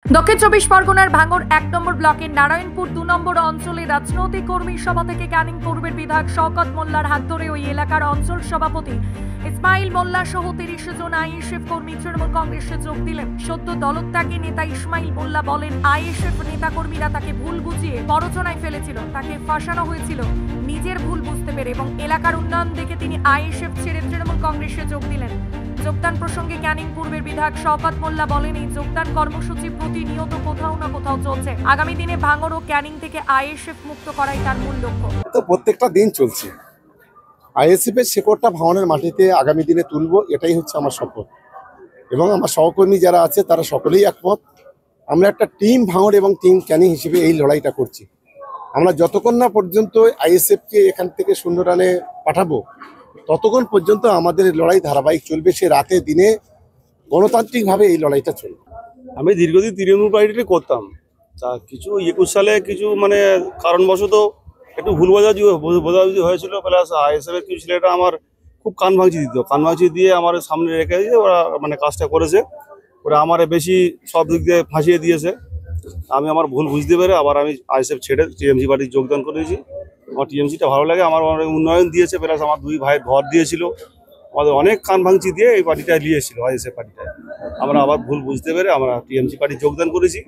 দক্ষিণ চব্বিশ পরগনার ভাঙড় ১ নম্বর ব্লকের নারায়ণপুর ২ নম্বর অঞ্চলে রাজনৈতিক কর্মী সভা থেকে ক্যানিং পূর্বের বিধায়ক শওকত মোল্লার হাত ধরে ওই এলাকার অঞ্চল সভাপতি ইসমাইল মোল্লা সহ ৩০ জন আইএসএফ কর্মী তৃণমূল কংগ্রেসে যোগ দিলেন। সদ্য দলত্যাগী নেতা ইসমাইল মোল্লা বলেন, আইএসএফ নেতাকর্মীরা তাকে ভুল বুঝিয়ে প্ররোচনায় ফেলেছিল, তাকে ফাঁসানো হয়েছিল। নিজের ভুল বুঝতে পেরে এবং এলাকার উন্নয়ন দেখে তিনি আইএসএফ ছেড়ে তৃণমূল কংগ্রেসে যোগ দিলেন। যোগদান প্রসঙ্গে ক্যানিং পূর্বের বিধায়ক শওকত মোল্লা বলেন, এই যোগদান কর্মসূচি প্রতিনিয়ত কোথাও না কোথাও চলছে। আগামী দিনে ভাঙড় ও ক্যানিং থেকে আইএসএফ মুক্ত করাই তার মূল লক্ষ্য। তো প্রত্যেকটা দিন চলছে, আইএসএফ এর শেকড়টা ভাঙনের মাটিতে আগামী দিনে তুলবো, এটাই হচ্ছে আমার শপথ। এবং আমার সহকর্মী যারা আছে তারা সকলেই একমত। আমরা একটা টিম ভাঙড় এবং টিম ক্যানিং হিসেবে এই লড়াইটা করছি। আমরা যতক্ষণ না পর্যন্ত আইএসএফকে এখান থেকে শূন্য রানে পাঠাবো, ততক্ষণ পর্যন্ত আমাদের লড়াই ধারাবাহিক চলবে। সে রাতে দিনে গণতান্ত্রিকভাবে এই লড়াইটা চলবে। আমি দীর্ঘদিন তৃণমূল পার্টিতে করতাম, তা কিছু ২১ সালে কিছু কারণবশত একটু ভুল বোঝাবুঝি হয়েছিল। প্লাস আইএসএফ এর কিছু ছেলেটা আমার খুব কান ভাঙচি দিয়ে আমার সামনে রেখে দিয়ে ওরা কাজটা করেছে। ওরা আমার বেশি সব দিক দিয়ে ফাঁসিয়ে দিয়েছে। আমি আমার ভুল বুঝতে পেরে আবার আমি আইএসএফ ছেড়ে টিএমসি পার্টি যোগদান করেছি। আমার টিএমসিটা ভালো লাগে, আমার অনেক উন্নয়ন দিয়েছে। প্লাস আমার দুই ভাইয়ের ঘর দিয়েছিল, আমাদের অনেক কান ভাঙচি দিয়ে এই পার্টিটা নিয়েছিল, আইএসএফ পার্টিটায়। আমরা আবার ভুল বুঝতে পেরে আমরা টিএমসি পার্টি যোগদান করেছি।